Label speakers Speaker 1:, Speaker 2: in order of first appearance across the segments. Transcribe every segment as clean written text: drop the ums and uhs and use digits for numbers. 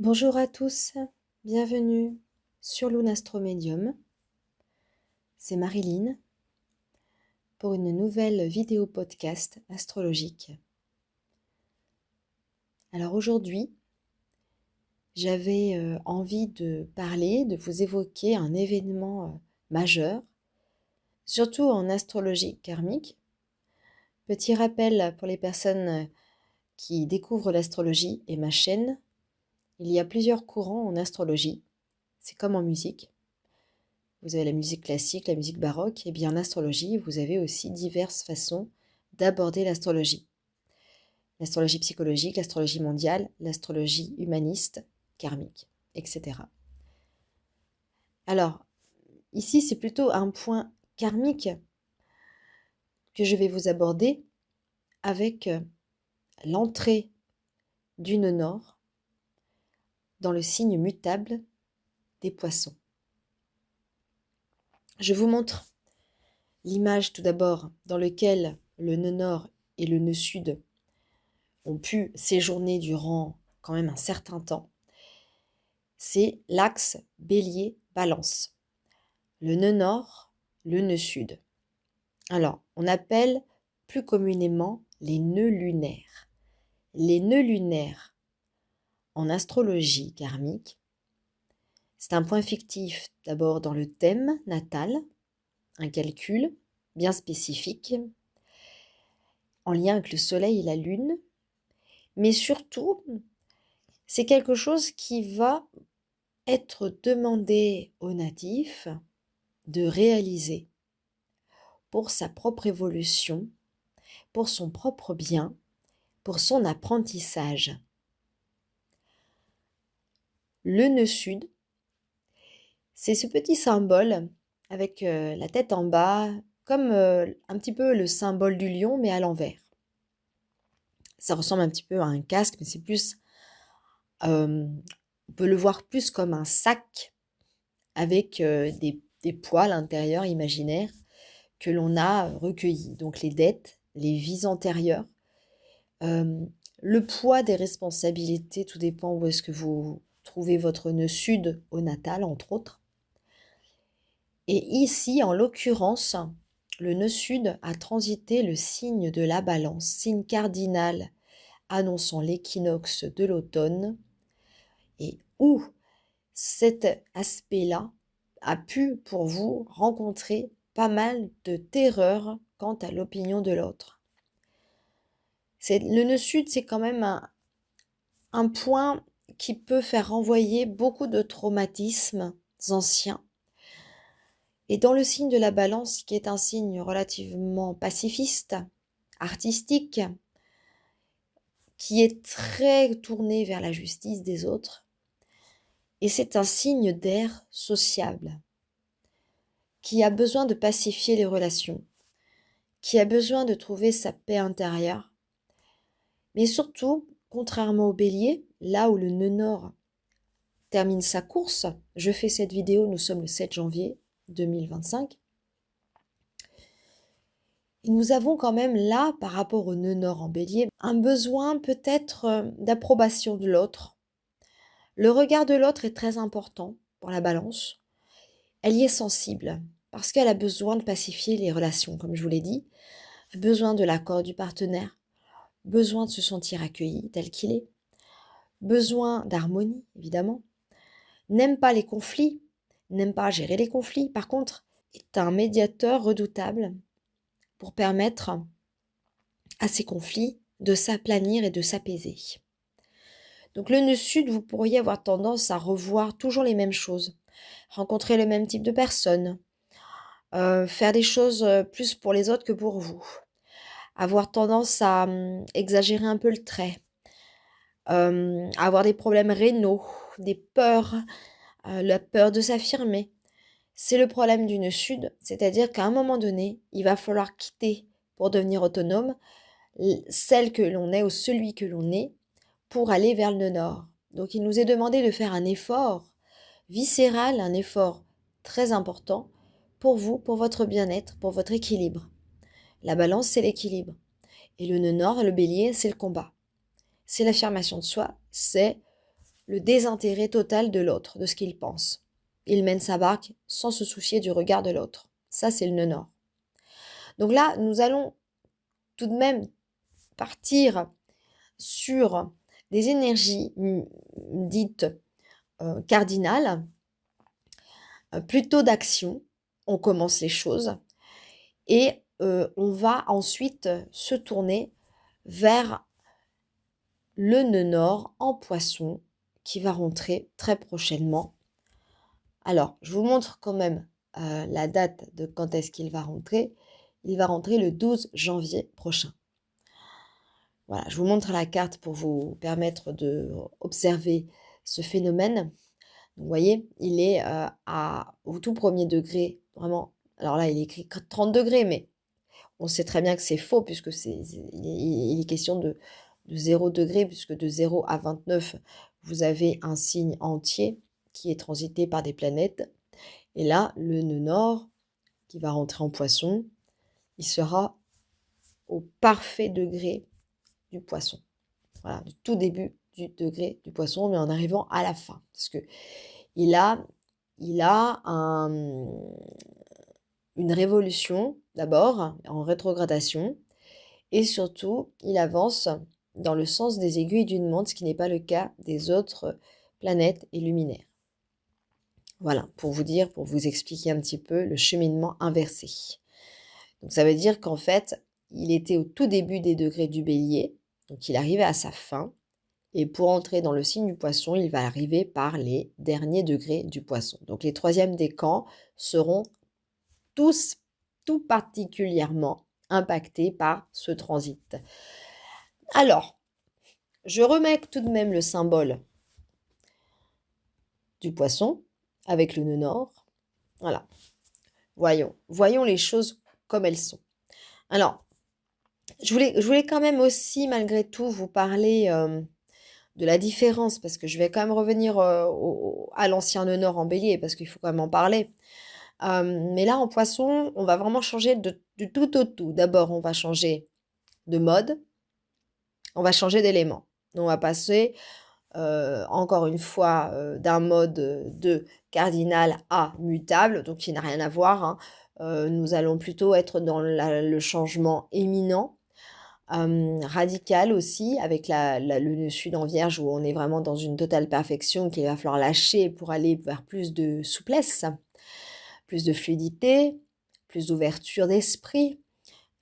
Speaker 1: Bonjour à tous, bienvenue sur Lunastromédium. C'est Marilyn pour une nouvelle vidéo podcast astrologique. Alors aujourd'hui, j'avais envie de parler, de vous évoquer un événement majeur, surtout en astrologie karmique. Petit rappel pour les personnes qui découvrent l'astrologie et ma chaîne, il y a plusieurs courants en astrologie, c'est comme en musique. Vous avez la musique classique, la musique baroque, et bien en astrologie, vous avez aussi diverses façons d'aborder l'astrologie. L'astrologie psychologique, l'astrologie mondiale, l'astrologie humaniste, karmique, etc. Alors, ici, c'est plutôt un point karmique que je vais vous aborder avec l'entrée du nœud nord dans le signe mutable des poissons. Je vous montre l'image tout d'abord dans laquelle le nœud nord et le nœud sud ont pu séjourner durant quand même un certain temps. C'est l'axe Bélier-Balance. Le nœud nord, le nœud sud. Alors, on appelle plus communément les nœuds lunaires. Les nœuds lunaires en astrologie karmique, c'est un point fictif d'abord dans le thème natal, un calcul bien spécifique, en lien avec le soleil et la lune, mais surtout, c'est quelque chose qui va être demandé au natif de réaliser pour sa propre évolution, pour son propre bien, pour son apprentissage. Le nœud sud, c'est ce petit symbole avec la tête en bas, comme un petit peu le symbole du lion, mais à l'envers. Ça ressemble un petit peu à un casque, mais c'est plus, on peut le voir plus comme un sac avec des poils intérieurs imaginaires que l'on a recueillis. Donc les dettes, les vies antérieures, le poids des responsabilités, tout dépend où est-ce que vous trouvez votre nœud sud au natal, entre autres. Et ici, en l'occurrence, le nœud sud a transité le signe de la Balance, signe cardinal annonçant l'équinoxe de l'automne, et où cet aspect-là a pu pour vous rencontrer pas mal de terreur quant à l'opinion de l'autre. Le nœud sud, c'est quand même un point qui peut faire renvoyer beaucoup de traumatismes anciens. Et dans le signe de la Balance, qui est un signe relativement pacifiste, artistique, qui est très tourné vers la justice des autres, et c'est un signe d'air sociable, qui a besoin de pacifier les relations, qui a besoin de trouver sa paix intérieure, mais surtout, contrairement au Bélier, là où le nœud nord termine sa course, je fais cette vidéo, nous sommes le 7 janvier 2025, et nous avons quand même là, par rapport au nœud nord en Bélier, un besoin peut-être d'approbation de l'autre. Le regard de l'autre est très important pour la Balance. Elle y est sensible parce qu'elle a besoin de pacifier les relations, comme je vous l'ai dit, besoin de l'accord du partenaire, besoin de se sentir accueilli tel qu'il est, besoin d'harmonie, évidemment, n'aime pas les conflits, n'aime pas gérer les conflits, par contre, est un médiateur redoutable pour permettre à ces conflits de s'aplanir et de s'apaiser. Donc le nœud sud, vous pourriez avoir tendance à revoir toujours les mêmes choses, rencontrer le même type de personnes, faire des choses plus pour les autres que pour vous, avoir tendance à exagérer un peu le trait, avoir des problèmes rénaux, des peurs, la peur de s'affirmer. C'est le problème du nœud sud, c'est-à-dire qu'à un moment donné, il va falloir quitter pour devenir autonome celle que l'on est ou celui que l'on est pour aller vers le nœud nord. Donc il nous est demandé de faire un effort viscéral, un effort très important pour vous, pour votre bien-être, pour votre équilibre. La Balance, c'est l'équilibre. Et le nœud nord, le Bélier, c'est le combat. C'est l'affirmation de soi, c'est le désintérêt total de l'autre, de ce qu'il pense. Il mène sa barque sans se soucier du regard de l'autre. Ça, c'est le nœud nord. Donc là, nous allons tout de même partir sur des énergies dites cardinales, plutôt d'action. On commence les choses et on va ensuite se tourner vers le nœud nord en poisson qui va rentrer très prochainement. Alors, je vous montre quand même la date de quand est-ce qu'il va rentrer. Il va rentrer le 12 janvier prochain. Voilà, je vous montre la carte pour vous permettre d'observer ce phénomène. Vous voyez, il est au tout premier degré, vraiment. Alors là, il est écrit 30 degrés, mais on sait très bien que c'est faux, puisque il est question de 0 degré, puisque de 0 à 29, vous avez un signe entier qui est transité par des planètes. Et là, le nœud nord, qui va rentrer en poisson, il sera au parfait degré du poisson. Voilà, du tout début du degré du poisson, mais en arrivant à la fin. Parce que il a une révolution, d'abord, en rétrogradation, et surtout, il avance dans le sens des aiguilles d'une montre, ce qui n'est pas le cas des autres planètes et luminaires. Voilà, pour vous expliquer un petit peu le cheminement inversé. Donc ça veut dire qu'en fait, il était au tout début des degrés du bélier, donc il arrivait à sa fin, et pour entrer dans le signe du poisson, il va arriver par les derniers degrés du poisson. Donc les troisièmes décans seront tous tout particulièrement impactés par ce transit. Alors, je remets tout de même le symbole du poisson avec le nœud nord. Voilà. Voyons les choses comme elles sont. Alors, je voulais quand même aussi, malgré tout, vous parler de la différence, parce que je vais quand même revenir à l'ancien nœud nord en bélier, parce qu'il faut quand même en parler. Mais là, en poisson, on va vraiment changer du tout au tout. D'abord, on va changer de mode, on va changer d'élément. On va passer, encore une fois, d'un mode de cardinal à mutable, donc qui n'a rien à voir, hein. Nous allons plutôt être dans le changement éminent, radical aussi, avec le nœud sud en vierge, où on est vraiment dans une totale perfection qu'il va falloir lâcher pour aller vers plus de souplesse, plus de fluidité, plus d'ouverture d'esprit,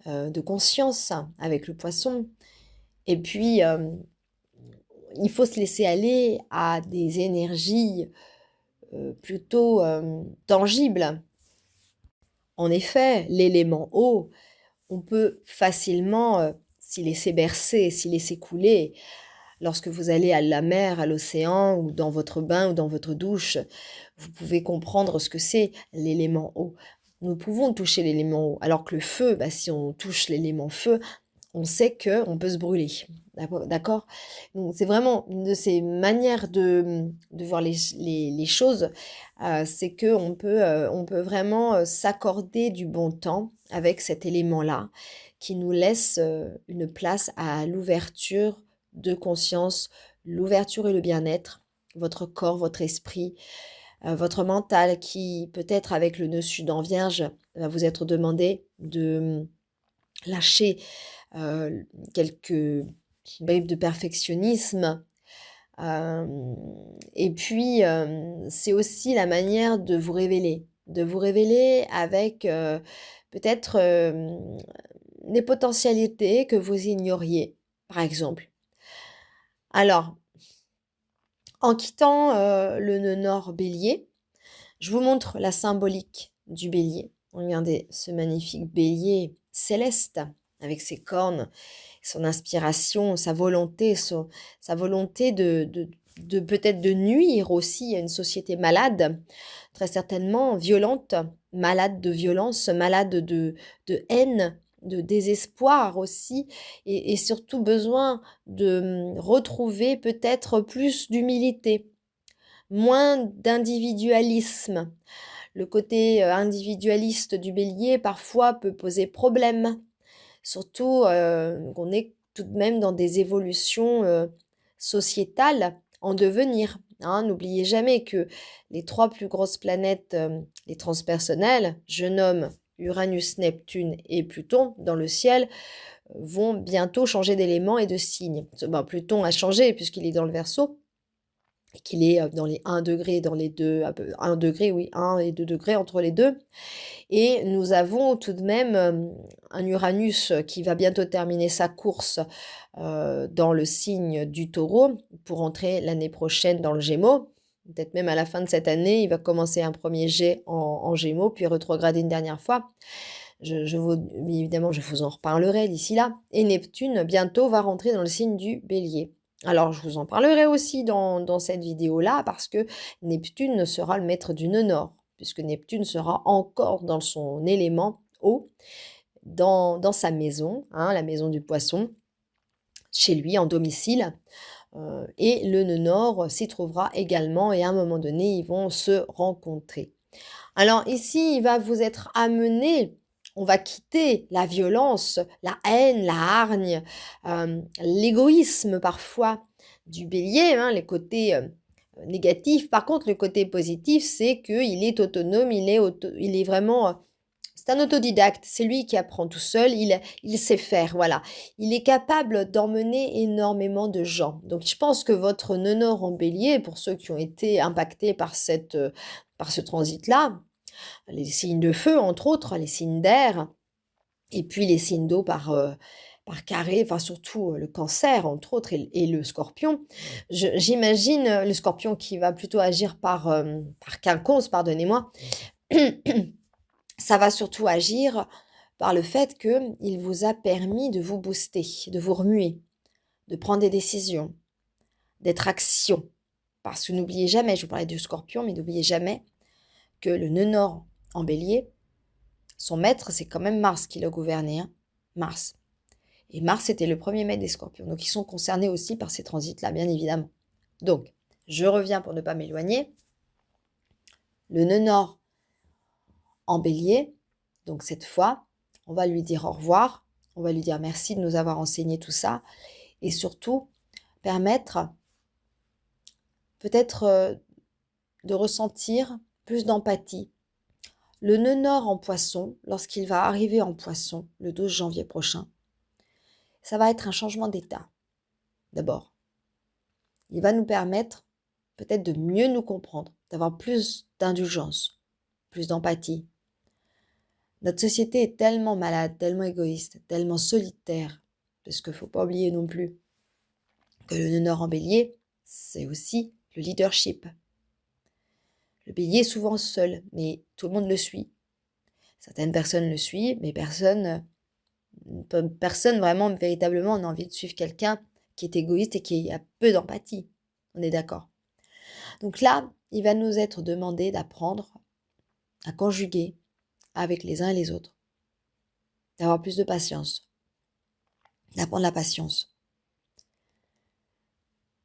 Speaker 1: de conscience avec le poisson. Et puis, il faut se laisser aller à des énergies plutôt tangibles. En effet, l'élément eau, on peut facilement s'y laisser bercer, s'y laisser couler. Lorsque vous allez à la mer, à l'océan, ou dans votre bain, ou dans votre douche, vous pouvez comprendre ce que c'est l'élément eau. Nous pouvons toucher l'élément eau, alors que le feu, si on touche l'élément feu, on sait qu'on peut se brûler. D'accord? Donc, c'est vraiment une de ces manières de voir les choses, c'est qu'on peut vraiment s'accorder du bon temps avec cet élément-là, qui nous laisse une place à l'ouverture de conscience, l'ouverture et le bien-être, votre corps, votre esprit, votre mental, qui peut-être avec le nœud sud en vierge va vous être demandé de lâcher quelques bribes de perfectionnisme. Et puis, c'est aussi la manière de vous révéler avec peut-être des potentialités que vous ignoriez, par exemple. Alors, en quittant le nœud nord bélier, je vous montre la symbolique du bélier. Regardez ce magnifique bélier céleste avec ses cornes, son inspiration, sa volonté de peut-être de nuire aussi à une société malade, très certainement violente, malade de violence, malade de haine, de désespoir aussi, et surtout besoin de retrouver peut-être plus d'humilité, moins d'individualisme. Le côté individualiste du bélier parfois peut poser problème, surtout qu'on est tout de même dans des évolutions sociétales en devenir. Hein. N'oubliez jamais que les 3 plus grosses planètes, les transpersonnelles, je nomme Uranus, Neptune et Pluton dans le ciel, vont bientôt changer d'élément et de signe. Pluton a changé puisqu'il est dans le Verseau et qu'il est dans les 1 degré, dans les deux, 1 degré, oui, 1 et 2 degrés entre les deux. Et nous avons tout de même un Uranus qui va bientôt terminer sa course dans le signe du Taureau pour entrer l'année prochaine dans le Gémeaux. Peut-être même à la fin de cette année, il va commencer un premier jet en Gémeaux, puis rétrograder une dernière fois. Évidemment, je vous en reparlerai d'ici là. Et Neptune, bientôt, va rentrer dans le signe du Bélier. Alors, je vous en parlerai aussi dans cette vidéo-là, parce que Neptune sera le maître du nœud nord, puisque Neptune sera encore dans son élément eau, dans sa maison, hein, la maison du poisson, chez lui, en domicile. Et le nœud nord s'y trouvera également, et à un moment donné, ils vont se rencontrer. Alors ici, il va vous être amené, on va quitter la violence, la haine, la hargne, l'égoïsme parfois du bélier, hein, les côtés négatifs. Par contre, le côté positif, c'est qu'il est autonome, il est vraiment... c'est un autodidacte, c'est lui qui apprend tout seul, il sait faire, voilà. Il est capable d'emmener énormément de gens. Donc je pense que votre nœud nord en bélier, pour ceux qui ont été impactés par ce transit-là, les signes de feu, entre autres, les signes d'air, et puis les signes d'eau par carré, enfin surtout le cancer, entre autres, et le scorpion. J'imagine le scorpion qui va plutôt agir par quinconce, pardonnez-moi. Ça va surtout agir par le fait qu'il vous a permis de vous booster, de vous remuer, de prendre des décisions, d'être action. Parce que n'oubliez jamais, je vous parlais du scorpion, mais n'oubliez jamais que le nœud nord en bélier, son maître, c'est quand même Mars qui l'a gouverné, hein, Mars. Et Mars était le premier maître des scorpions. Donc, ils sont concernés aussi par ces transits-là, bien évidemment. Donc, je reviens pour ne pas m'éloigner. Le nœud nord en bélier, donc cette fois, on va lui dire au revoir, on va lui dire merci de nous avoir enseigné tout ça, et surtout, permettre peut-être de ressentir plus d'empathie. Le nœud nord en poisson, lorsqu'il va arriver en poisson, le 12 janvier prochain, ça va être un changement d'état. D'abord, il va nous permettre peut-être de mieux nous comprendre, d'avoir plus d'indulgence, plus d'empathie. Notre société est tellement malade, tellement égoïste, tellement solitaire, parce qu'il ne faut pas oublier non plus que le nœud nord en bélier, c'est aussi le leadership. Le bélier est souvent seul, mais tout le monde le suit. Certaines personnes le suivent, mais personne vraiment, véritablement, n'a envie de suivre quelqu'un qui est égoïste et qui a peu d'empathie. On est d'accord. Donc là, il va nous être demandé d'apprendre à conjuguer avec les uns et les autres, d'avoir plus de patience, d'apprendre la patience.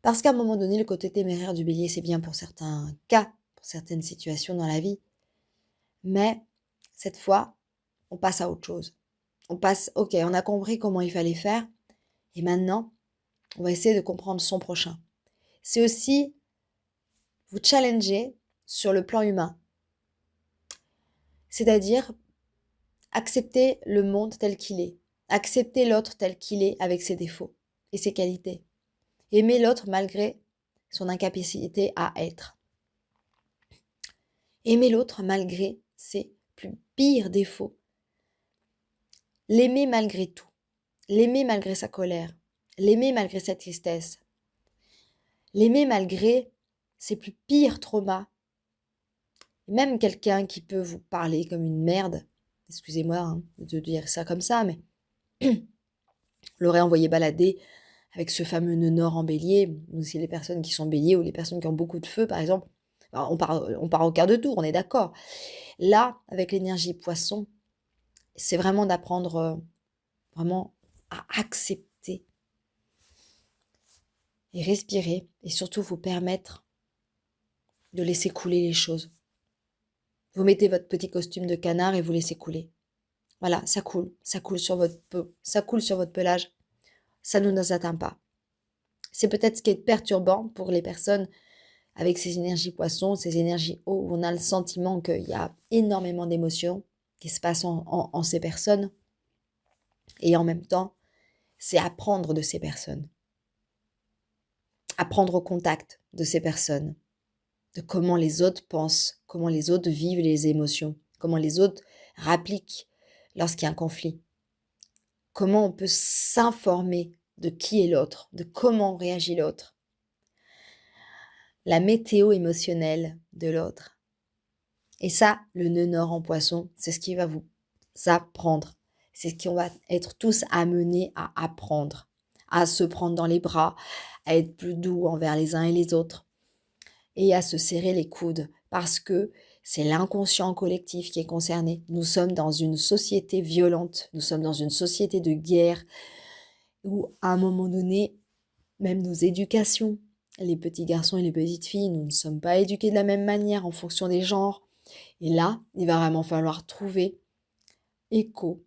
Speaker 1: Parce qu'à un moment donné, le côté téméraire du bélier, c'est bien pour certains cas, pour certaines situations dans la vie. Mais cette fois, on passe à autre chose. Ok, on a compris comment il fallait faire. Et maintenant, on va essayer de comprendre son prochain. C'est aussi vous challenger sur le plan humain. C'est-à-dire accepter le monde tel qu'il est. Accepter l'autre tel qu'il est avec ses défauts et ses qualités. Aimer l'autre malgré son incapacité à être. Aimer l'autre malgré ses plus pires défauts. L'aimer malgré tout. L'aimer malgré sa colère. L'aimer malgré sa tristesse. L'aimer malgré ses plus pires traumas. Même quelqu'un qui peut vous parler comme une merde, excusez-moi de dire ça comme ça, mais l'aurait envoyé balader avec ce fameux nœud nord en bélier, ou si les personnes qui sont béliers ou les personnes qui ont beaucoup de feu, par exemple, on part au quart de tour, on est d'accord. Là, avec l'énergie poisson, c'est vraiment d'apprendre vraiment à accepter et respirer, et surtout vous permettre de laisser couler les choses. Vous mettez votre petit costume de canard et vous laissez couler. Voilà, ça coule sur votre peau, ça coule sur votre pelage, ça ne nous atteint pas. C'est peut-être ce qui est perturbant pour les personnes avec ces énergies poissons, ces énergies eau, où on a le sentiment qu'il y a énormément d'émotions qui se passent en ces personnes. Et en même temps, c'est apprendre de ces personnes, apprendre au contact de ces personnes, de comment les autres pensent, comment les autres vivent les émotions, comment les autres rappliquent lorsqu'il y a un conflit, comment on peut s'informer de qui est l'autre, de comment réagit l'autre, la météo émotionnelle de l'autre. Et ça, le nœud nord en poisson, c'est ce qui va vous apprendre. C'est ce qu'on va être tous amenés à apprendre, à se prendre dans les bras, à être plus doux envers les uns et les autres et à se serrer les coudes parce que c'est l'inconscient collectif qui est concerné. Nous sommes dans une société violente, nous sommes dans une société de guerre où à un moment donné, même nos éducations, les petits garçons et les petites filles, nous ne sommes pas éduqués de la même manière en fonction des genres. Et là, il va vraiment falloir trouver écho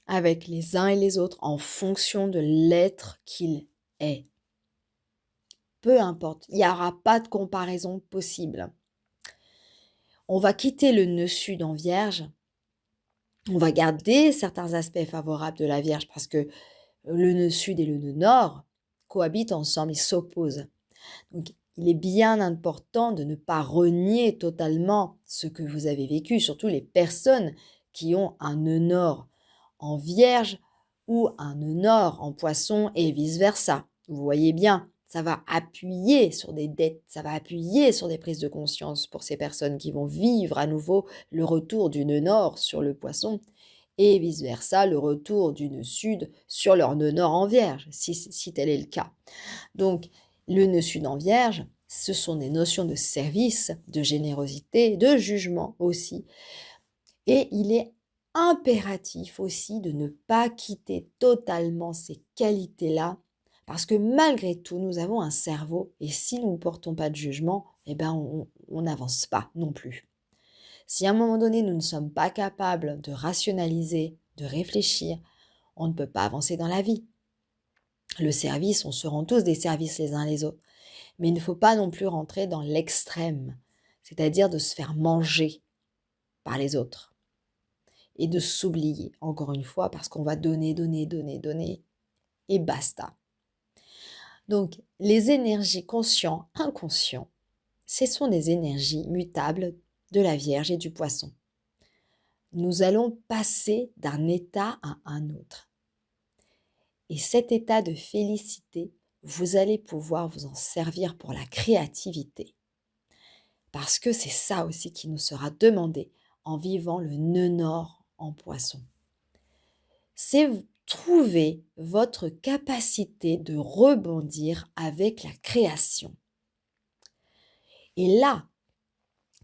Speaker 1: avec les uns et les autres en fonction de l'être qu'il est. Peu importe, il n'y aura pas de comparaison possible. On va quitter le nœud sud en Vierge. On va garder certains aspects favorables de la Vierge parce que le nœud sud et le nœud nord cohabitent ensemble, ils s'opposent. Donc, il est bien important de ne pas renier totalement ce que vous avez vécu, surtout les personnes qui ont un nœud nord en Vierge ou un nœud nord en Poisson et vice-versa. Vous voyez bien, ça va appuyer sur des dettes, ça va appuyer sur des prises de conscience pour ces personnes qui vont vivre à nouveau le retour du nœud nord sur le Poisson et vice-versa, le retour du nœud sud sur leur nœud nord en Vierge, si tel est le cas. Donc, le nœud sud en Vierge, ce sont des notions de service, de générosité, de jugement aussi. Et il est impératif aussi de ne pas quitter totalement ces qualités-là, parce que malgré tout, nous avons un cerveau, et si nous ne portons pas de jugement, on n'avance pas non plus. Si à un moment donné, nous ne sommes pas capables de rationaliser, de réfléchir, on ne peut pas avancer dans la vie. Le service, on se rend tous des services les uns les autres. Mais il ne faut pas non plus rentrer dans l'extrême, c'est-à-dire de se faire manger par les autres et de s'oublier, encore une fois, parce qu'on va donner, et basta. Donc, les énergies conscients, inconscients, ce sont des énergies mutables de la Vierge et du Poisson. Nous allons passer d'un état à un autre. Et cet état de félicité, vous allez pouvoir vous en servir pour la créativité. Parce que c'est ça aussi qui nous sera demandé en vivant le nœud nord en Poisson. C'est trouver votre capacité de rebondir avec la création. Et là,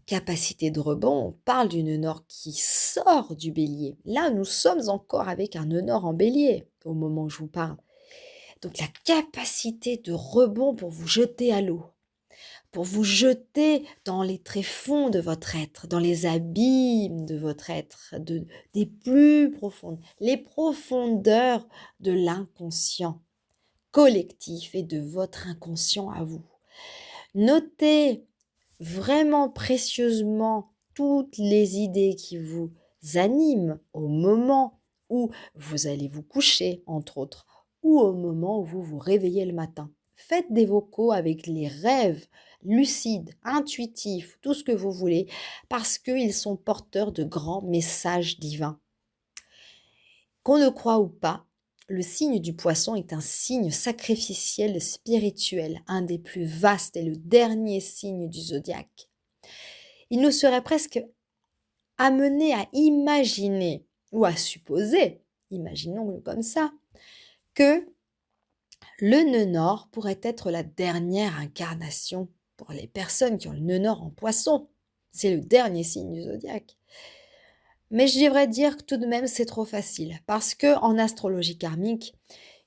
Speaker 1: capacité de rebond, on parle du nœud nord qui sort du bélier. Là, nous sommes encore avec un nœud nord en bélier au moment où je vous parle. Donc la capacité de rebond pour vous jeter à l'eau, pour vous jeter dans les tréfonds de votre être, dans les abîmes de votre être, des plus profondes, les profondeurs de l'inconscient collectif et de votre inconscient à vous. Notez vraiment précieusement toutes les idées qui vous animent au moment où vous allez vous coucher, entre autres, ou au moment où vous vous réveillez le matin. Faites des vocaux avec les rêves lucides, intuitifs, tout ce que vous voulez, parce qu'ils sont porteurs de grands messages divins. Qu'on le croit ou pas, le signe du Poisson est un signe sacrificiel spirituel, un des plus vastes et le dernier signe du zodiaque. Il nous serait presque amené à imaginer ou à supposer, imaginons-le comme ça, que le nœud nord pourrait être la dernière incarnation pour les personnes qui ont le nœud nord en Poisson. C'est le dernier signe du zodiaque. Mais je devrais dire que tout de même c'est trop facile, parce que en astrologie karmique,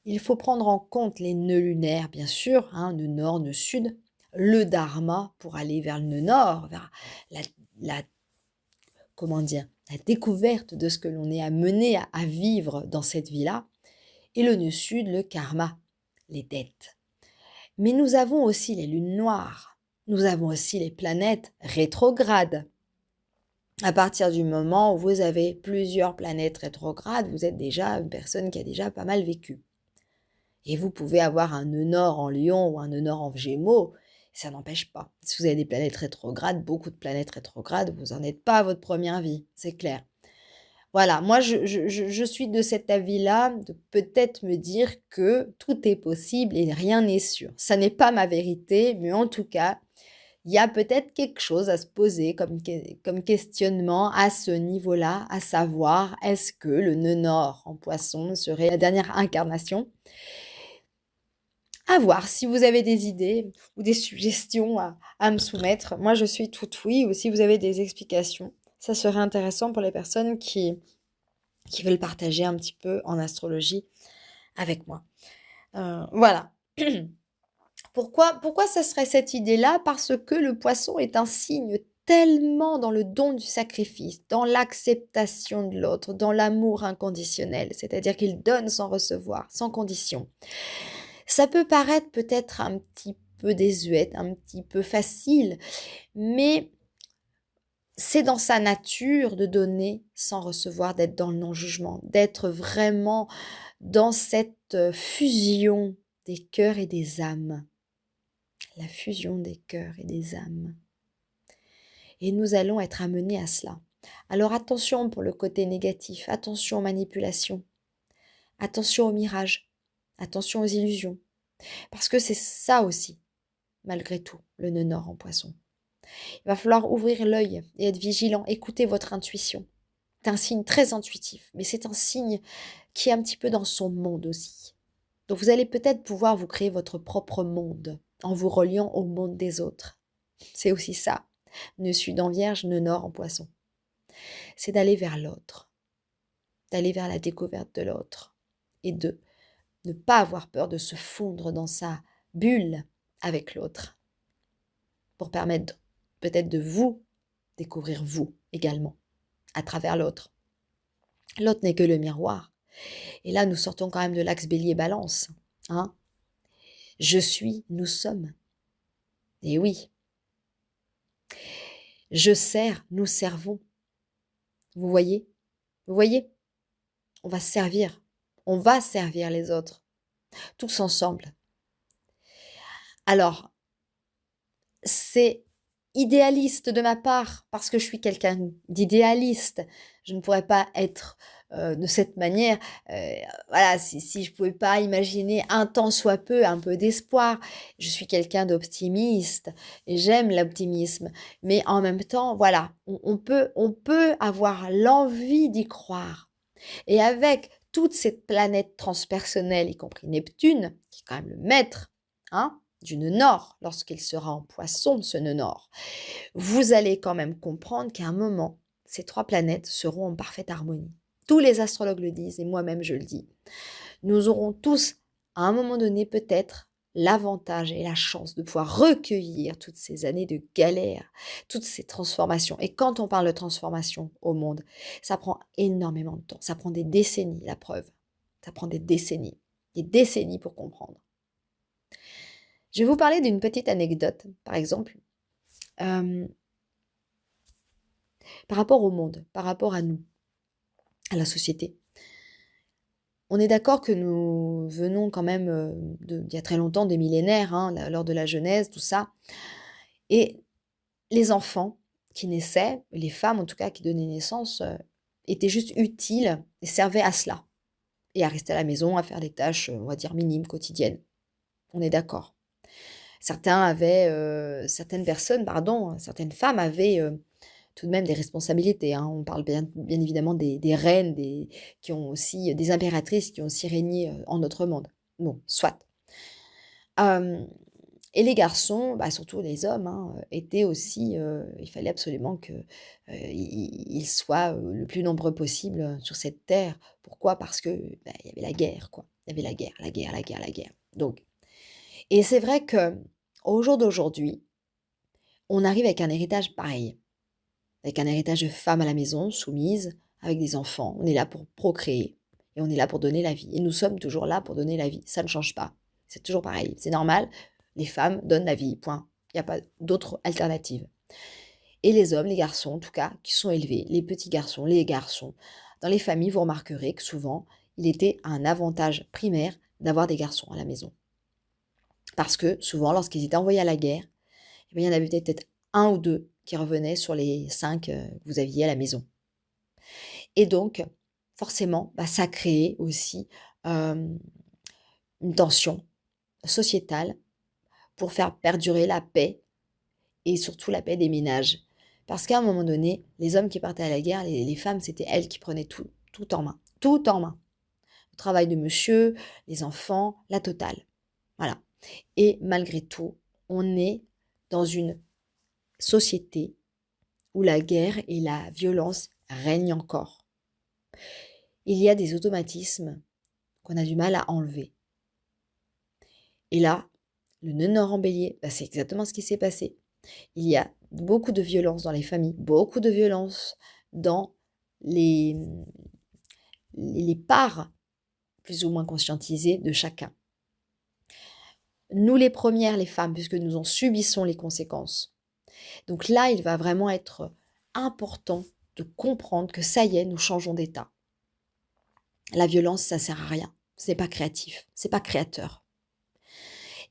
Speaker 1: il faut prendre en compte les nœuds lunaires, bien sûr, nœud nord, nœud sud, le dharma pour aller vers le nœud nord, vers la découverte de ce que l'on est amené à vivre dans cette vie-là, et le nœud sud, le karma, les dettes. Mais nous avons aussi les lunes noires. Nous avons aussi les planètes rétrogrades. À partir du moment où vous avez plusieurs planètes rétrogrades, vous êtes déjà une personne qui a déjà pas mal vécu. Et vous pouvez avoir un nœud nord en Lion ou un nœud nord en Gémeaux, ça n'empêche pas. Si vous avez des planètes rétrogrades, beaucoup de planètes rétrogrades, vous n'en êtes pas à votre première vie, c'est clair. Voilà, moi je suis de cet avis-là, de peut-être me dire que tout est possible et rien n'est sûr. Ça n'est pas ma vérité, mais en tout cas, il y a peut-être quelque chose à se poser comme questionnement à ce niveau-là, à savoir, est-ce que le nœud nord en Poisson serait la dernière incarnation? À voir si vous avez des idées ou des suggestions à me soumettre. Moi, je suis tout oui, ou si vous avez des explications, ça serait intéressant pour les personnes qui veulent partager un petit peu en astrologie avec moi. Voilà. Pourquoi ça serait cette idée-là? Parce que le poisson est un signe tellement dans le don du sacrifice, dans l'acceptation de l'autre, dans l'amour inconditionnel, c'est-à-dire qu'il donne sans recevoir, sans condition. Ça peut paraître peut-être un petit peu désuet, un petit peu facile, mais c'est dans sa nature de donner sans recevoir, d'être dans le non-jugement, d'être vraiment dans cette fusion des cœurs et des âmes. La fusion des cœurs et des âmes. Et nous allons être amenés à cela. Alors attention pour le côté négatif, attention aux manipulations, attention aux mirages, attention aux illusions. Parce que c'est ça aussi, malgré tout, le nœud nord en Poisson. Il va falloir ouvrir l'œil et être vigilant, écouter votre intuition. C'est un signe très intuitif, mais c'est un signe qui est un petit peu dans son monde aussi. Donc vous allez peut-être pouvoir vous créer votre propre monde en vous reliant au monde des autres. C'est aussi ça. Nœud sud en Vierge, nœud nord en Poisson. C'est d'aller vers l'autre, d'aller vers la découverte de l'autre et de ne pas avoir peur de se fondre dans sa bulle avec l'autre pour permettre peut-être de vous découvrir vous également à travers l'autre. L'autre n'est que le miroir. Et là, nous sortons quand même de l'axe bélier-balance. Hein? Je suis, nous sommes. Et oui. Je sers, nous servons. Vous voyez? Vous voyez? On va servir. On va servir les autres. Tous ensemble. Alors, c'est idéaliste de ma part, parce que je suis quelqu'un d'idéaliste. Je ne pourrais pas être de cette manière. Voilà, si je ne pouvais pas imaginer un tant soit peu, un peu d'espoir. Je suis quelqu'un d'optimiste et j'aime l'optimisme. Mais en même temps, voilà, on peut avoir l'envie d'y croire. Et avec toute cette planète transpersonnelle, y compris Neptune, qui est quand même le maître, hein, du nœud nord, lorsqu'il sera en Poisson, ce nœud nord, vous allez quand même comprendre qu'à un moment, ces trois planètes seront en parfaite harmonie. Tous les astrologues le disent, et moi-même je le dis. Nous aurons tous, à un moment donné, peut-être l'avantage et la chance de pouvoir recueillir toutes ces années de galère, toutes ces transformations. Et quand on parle de transformation au monde, ça prend énormément de temps. Ça prend des décennies, la preuve. Ça prend des décennies pour comprendre. Je vais vous parler d'une petite anecdote, par exemple, par rapport au monde, par rapport à nous, à la société. On est d'accord que nous venons quand même d'il y a très longtemps, des millénaires, hein, lors de la Genèse, tout ça. Et les enfants qui naissaient, les femmes en tout cas qui donnaient naissance, étaient juste utiles et servaient à cela. Et à rester à la maison, à faire des tâches, on va dire, minimes, quotidiennes. On est d'accord. Certaines femmes avaient tout de même des responsabilités. Hein. On parle bien évidemment des reines, qui ont aussi des impératrices qui ont aussi régné en notre monde. Bon, soit. Et les garçons, surtout les hommes, hein, étaient aussi. Il fallait absolument qu'ils soient le plus nombreux possible sur cette terre. Pourquoi? Parce que il y avait la guerre, quoi. Il y avait la guerre. Donc, et c'est vrai que au jour d'aujourd'hui, on arrive avec un héritage pareil. Avec un héritage de femme à la maison, soumise, avec des enfants. On est là pour procréer. Et on est là pour donner la vie. Et nous sommes toujours là pour donner la vie. Ça ne change pas. C'est toujours pareil. C'est normal. Les femmes donnent la vie, point. Il n'y a pas d'autre alternative. Et les hommes, les garçons en tout cas, qui sont élevés, les petits garçons, les garçons, dans les familles, vous remarquerez que souvent, il était un avantage primaire d'avoir des garçons à la maison. Parce que souvent, lorsqu'ils étaient envoyés à la guerre, eh bien, il y en avait peut-être un ou deux qui revenaient sur les 5 que vous aviez à la maison. Et donc, forcément, ça créait aussi une tension sociétale pour faire perdurer la paix et surtout la paix des ménages. Parce qu'à un moment donné, les hommes qui partaient à la guerre, les femmes, c'était elles qui prenaient tout en main. Tout en main. Le travail de monsieur, les enfants, la totale. Voilà. Et malgré tout, on est dans une société où la guerre et la violence règnent encore. Il y a des automatismes qu'on a du mal à enlever. Et là, le nœud nord en bélier, c'est exactement ce qui s'est passé. Il y a beaucoup de violence dans les familles, beaucoup de violence dans les parts plus ou moins conscientisées de chacun. Nous les premières, les femmes, puisque nous en subissons les conséquences. Donc là, il va vraiment être important de comprendre que ça y est, nous changeons d'état. La violence, ça sert à rien. C'est pas créatif, c'est pas créateur.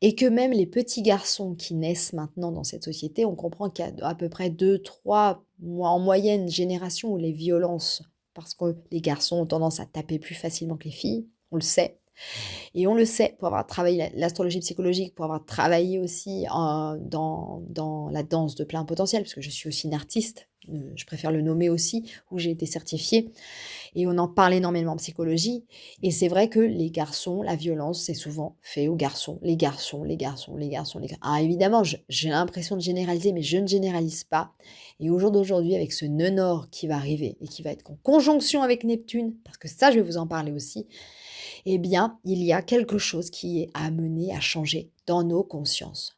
Speaker 1: Et que même les petits garçons qui naissent maintenant dans cette société, on comprend qu'il y a à peu près 2, 3, en moyenne, générations où les violences, parce que les garçons ont tendance à taper plus facilement que les filles, on le sait. Et on le sait, pour avoir travaillé l'astrologie psychologique, pour avoir travaillé aussi dans la danse de plein potentiel, parce que je suis aussi une artiste, je préfère le nommer aussi, où j'ai été certifiée, et on en parle énormément en psychologie, et c'est vrai que les garçons, la violence, c'est souvent fait aux garçons, les garçons, les garçons, les garçons, les garçons. Ah, évidemment, j'ai l'impression de généraliser, mais je ne généralise pas, et au jour d'aujourd'hui, avec ce nœud nord qui va arriver, et qui va être en conjonction avec Neptune, parce que ça, je vais vous en parler aussi, eh bien, il y a quelque chose qui est amené à changer dans nos consciences.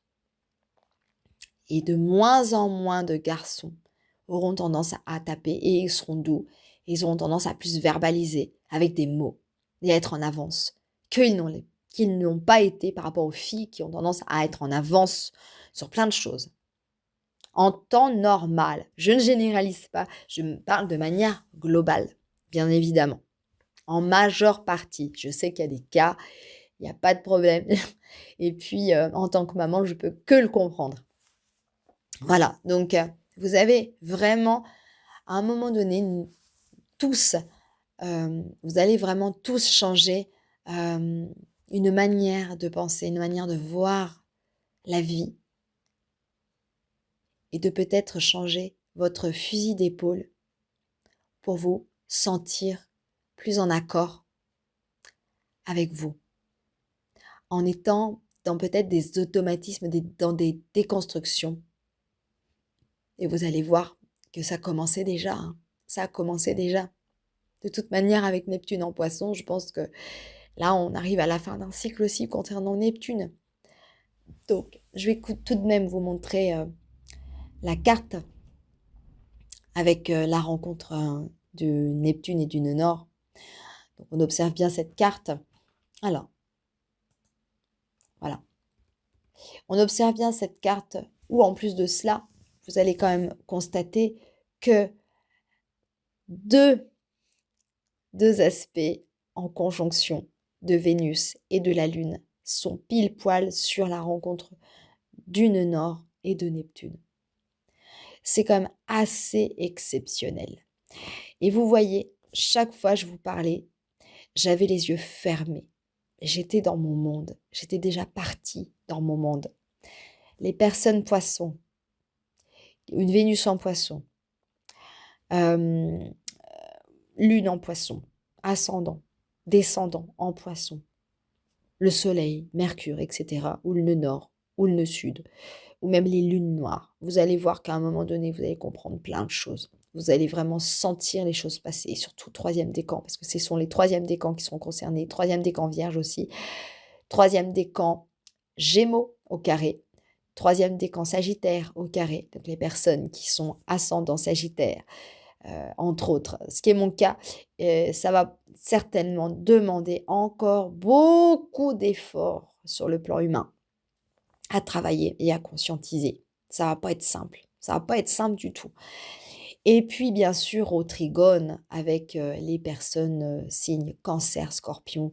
Speaker 1: Et de moins en moins de garçons auront tendance à taper et ils seront doux. Et ils auront tendance à plus verbaliser avec des mots et à être en avance qu'ils n'ont pas été par rapport aux filles qui ont tendance à être en avance sur plein de choses. En temps normal, je ne généralise pas, je me parle de manière globale, bien évidemment. En majeure partie. Je sais qu'il y a des cas, il n'y a pas de problème. Et puis, en tant que maman, je peux que le comprendre. Voilà, donc vous avez vraiment, à un moment donné, tous, vous allez vraiment tous changer une manière de penser, une manière de voir la vie et de peut-être changer votre fusil d'épaule pour vous sentir plus en accord avec vous, en étant dans peut-être des automatismes, dans des déconstructions. Et vous allez voir que ça commençait déjà. Ça a commencé déjà. De toute manière, avec Neptune en Poisson, je pense que là, on arrive à la fin d'un cycle aussi concernant Neptune. Donc, je vais tout de même vous montrer la carte avec la rencontre de Neptune et du nœud nord. Donc, on observe bien cette carte. Alors, voilà. On observe bien cette carte où, en plus de cela, vous allez quand même constater que deux aspects en conjonction de Vénus et de la Lune sont pile poil sur la rencontre du nœud nord et de Neptune. C'est quand même assez exceptionnel. Et vous voyez, chaque fois que je vous parlais, j'avais les yeux fermés. J'étais dans mon monde. J'étais déjà partie dans mon monde. Les personnes poissons, une Vénus en poisson, lune en poisson, ascendant, descendant en poisson, le soleil, Mercure, etc., ou le nœud nord, ou le nœud sud, ou même les lunes noires. Vous allez voir qu'à un moment donné, vous allez comprendre plein de choses. Vous allez vraiment sentir les choses passer, et surtout troisième décan, parce que ce sont les troisièmes décans qui sont concernés, troisième décan vierge aussi, troisième décan gémeaux au carré, troisième décan sagittaire au carré, donc les personnes qui sont ascendants sagittaire, entre autres, ce qui est mon cas, ça va certainement demander encore beaucoup d'efforts sur le plan humain. à travailler et à conscientiser. Ça va pas être simple. Ça va pas être simple du tout. Et puis, bien sûr, au trigone, avec les personnes signes cancer, scorpion,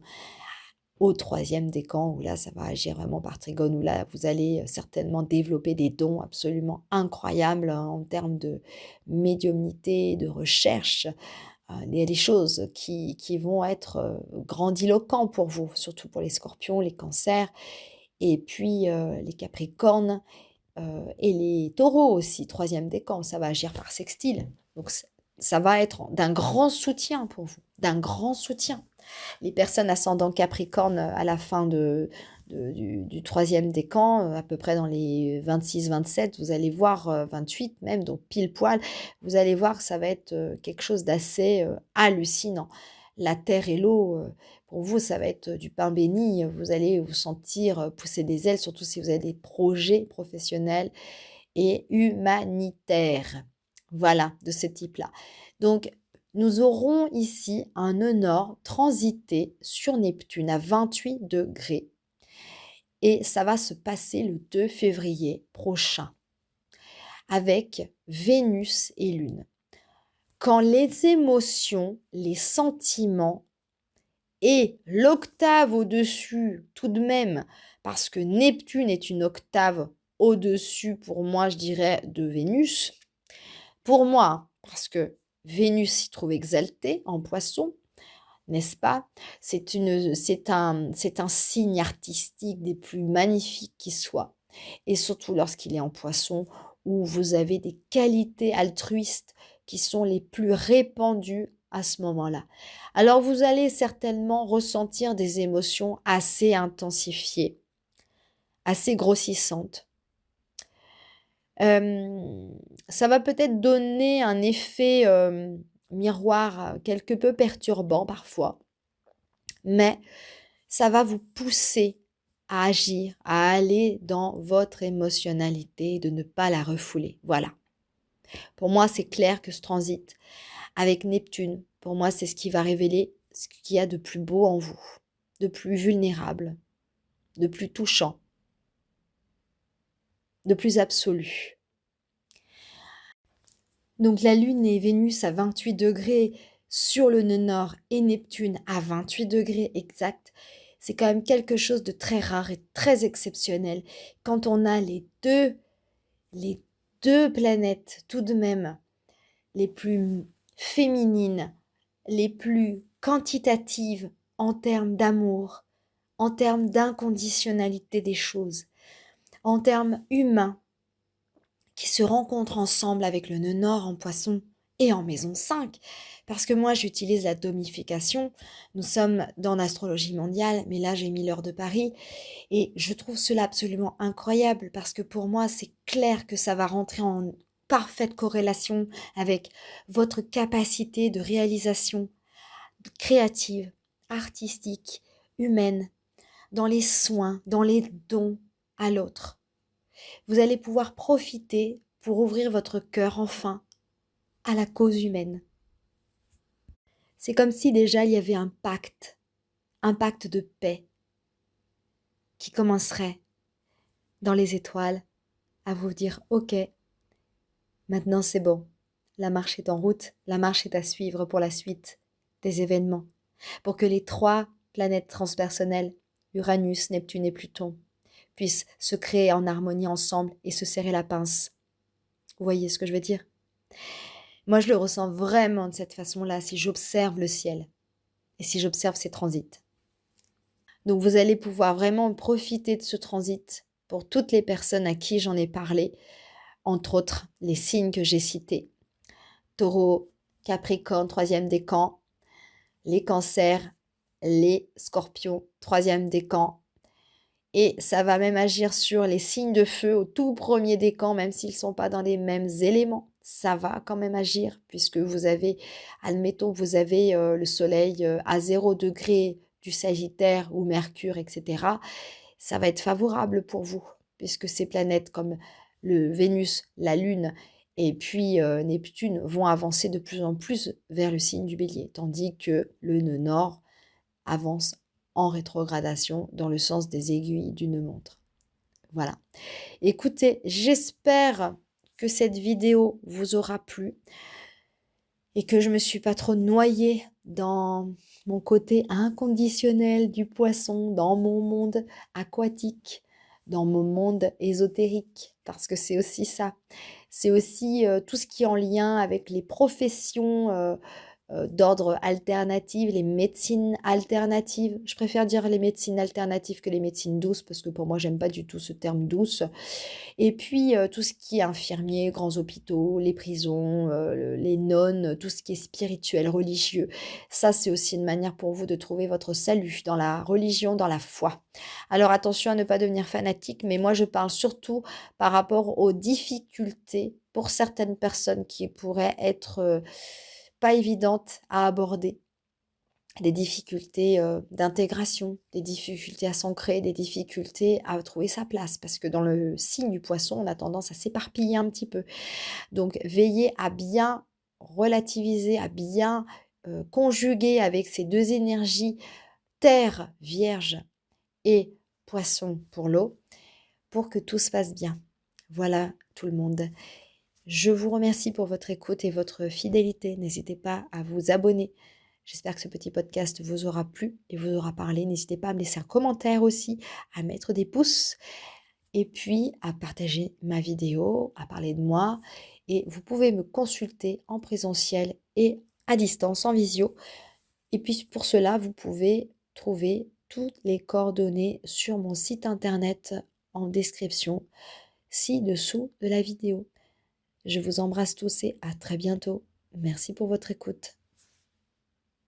Speaker 1: au troisième décan, où là, ça va agir vraiment par trigone, où là, vous allez certainement développer des dons absolument incroyables en termes de médiumnité, de recherche. Il y a des choses qui vont être grandiloquents pour vous, surtout pour les scorpions, les cancers, et puis les capricornes et les taureaux aussi, troisième décan, ça va agir par sextile. Donc ça va être d'un grand soutien pour vous, d'un grand soutien. Les personnes ascendant Capricorne à la fin du troisième décan, à peu près dans les 26-27, vous allez voir 28 même, donc pile poil, vous allez voir que ça va être quelque chose d'assez hallucinant. La terre et l'eau, pour vous, ça va être du pain béni. Vous allez vous sentir pousser des ailes, surtout si vous avez des projets professionnels et humanitaires. Voilà, de ce type-là. Donc, nous aurons ici un nœud nord transité sur Neptune à 28 degrés et ça va se passer le 2 février prochain avec Vénus et Lune. Quand les émotions, les sentiments et l'octave au-dessus tout de même, parce que Neptune est une octave au-dessus pour moi, je dirais, de Vénus. Pour moi, parce que Vénus s'y trouve exaltée en Poisson, n'est-ce pas? C'est un signe artistique des plus magnifiques qui soient. Et surtout lorsqu'il est en Poisson, où vous avez des qualités altruistes qui sont les plus répandues à ce moment-là. Alors vous allez certainement ressentir des émotions assez intensifiées, assez grossissantes. Ça va peut-être donner un effet miroir quelque peu perturbant parfois, mais ça va vous pousser à agir, à aller dans votre émotionnalité, de ne pas la refouler. Voilà. Pour moi, c'est clair que ce transit avec Neptune, pour moi, c'est ce qui va révéler ce qu'il y a de plus beau en vous, de plus vulnérable, de plus touchant, de plus absolu. Donc la Lune et Vénus à 28 degrés sur le nœud nord et Neptune à 28 degrés exact, c'est quand même quelque chose de très rare et très exceptionnel quand on a les deux planètes tout de même les plus féminines, les plus quantitatives en termes d'amour, en termes d'inconditionnalité des choses, en termes humains, qui se rencontrent ensemble avec le nœud nord en Poisson et en maison 5, parce que moi j'utilise la domification, nous sommes dans l'astrologie mondiale, mais là j'ai mis l'heure de Paris, et je trouve cela absolument incroyable, parce que pour moi c'est clair que ça va rentrer en parfaite corrélation avec votre capacité de réalisation créative, artistique, humaine, dans les soins, dans les dons à l'autre. Vous allez pouvoir profiter pour ouvrir votre cœur enfin à la cause humaine. C'est comme si déjà il y avait un pacte de paix qui commencerait dans les étoiles à vous dire ok, maintenant c'est bon, la marche est en route, la marche est à suivre pour la suite des événements, pour que les trois planètes transpersonnelles, Uranus, Neptune et Pluton, puissent se créer en harmonie ensemble et se serrer la pince. Vous voyez ce que je veux dire? Moi, je le ressens vraiment de cette façon-là si j'observe le ciel et si j'observe ces transits. Donc, vous allez pouvoir vraiment profiter de ce transit pour toutes les personnes à qui j'en ai parlé, entre autres les signes que j'ai cités. Taureau, Capricorne, troisième décan, les cancers, les scorpions, troisième décan. Et ça va même agir sur les signes de feu au tout premier décan, même s'ils ne sont pas dans les mêmes éléments. Ça va quand même agir, puisque vous avez, admettons, vous avez le soleil à 0 degré du Sagittaire ou Mercure, etc. Ça va être favorable pour vous, puisque ces planètes comme le Vénus, la Lune et puis Neptune vont avancer de plus en plus vers le signe du Bélier, tandis que le nœud nord avance en rétrogradation dans le sens des aiguilles d'une montre. Voilà. Écoutez, j'espère que cette vidéo vous aura plu et que je me suis pas trop noyée dans mon côté inconditionnel du poisson, dans mon monde aquatique, dans mon monde ésotérique, parce que c'est aussi ça. C'est aussi tout ce qui est en lien avec les professions d'ordre alternative, les médecines alternatives. Je préfère dire les médecines alternatives que les médecines douces, parce que pour moi, j'aime pas du tout ce terme douce. Et puis, tout ce qui est infirmier, grands hôpitaux, les prisons, les nonnes, tout ce qui est spirituel, religieux. Ça, c'est aussi une manière pour vous de trouver votre salut dans la religion, dans la foi. Alors attention à ne pas devenir fanatique, mais moi, je parle surtout par rapport aux difficultés pour certaines personnes qui pourraient être pas évidentes à aborder, des difficultés d'intégration, des difficultés à s'ancrer, des difficultés à trouver sa place. Parce que dans le signe du poisson, on a tendance à s'éparpiller un petit peu. Donc, veillez à bien relativiser, à bien conjuguer avec ces deux énergies, terre, vierge et poisson pour l'eau, pour que tout se passe bien. Voilà tout le monde. Je vous remercie pour votre écoute et votre fidélité. N'hésitez pas à vous abonner. J'espère que ce petit podcast vous aura plu et vous aura parlé. N'hésitez pas à me laisser un commentaire aussi, à mettre des pouces et puis à partager ma vidéo, à parler de moi. Et vous pouvez me consulter en présentiel et à distance, en visio. Et puis pour cela, vous pouvez trouver toutes les coordonnées sur mon site internet en description, ci-dessous de la vidéo. Je vous embrasse tous et à très bientôt. Merci pour votre écoute.